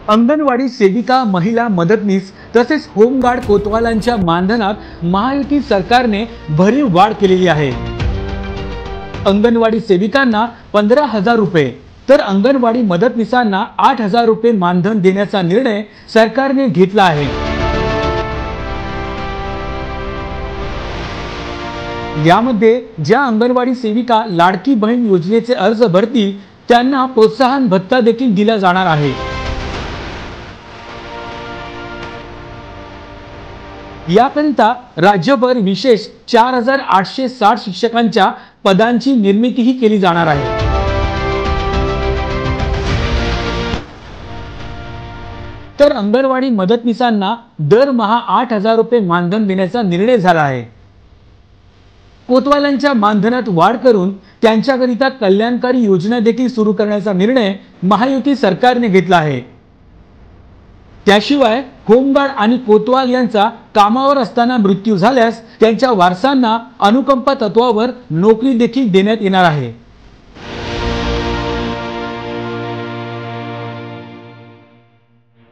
अंगणवाडी सेविका, महिला मदतनीस तसेच होमगार्ड कोतवालांच्या मानधनात महायुती सरकारने भरीव वाढ केलेली आहे। अंगणवाडी सेविकांना 15,000 रुपये तर अंगणवाडी मदतनीसांना 8,000 रुपये मानधन देण्याचा निर्णय सरकारने घेतला आहे। यामध्ये ज्या अंगणवाडी सेविका लाडकी बहीण योजनेचे अर्ज भरतील त्यांना प्रोत्साहन भत्ता देखील दिला जाणार आहे। याकरिता राज्यभर विशेष 4,860 शिक्षकांच्या पदांची निर्मितीही केली जाणार आहे। तर अंगणवाडी मदतनीसांना दरमहा 8,000 रुपये मानधन देण्याचा निर्णय झाला आहे। कोतवालांच्या मानधनात वाढ करून त्यांच्याकरिता कल्याणकारी योजना देखील सुरू करण्याचा निर्णय महायुती सरकारने घेतला आहे। त्याशिवाय होमगार्ड आणि कोतवाल यांचा कामावर असताना मृत्यू झाल्यास त्यांच्या वारसांना अनुकंपा तत्वावर नोकरी देखील देण्यात येणार आहे।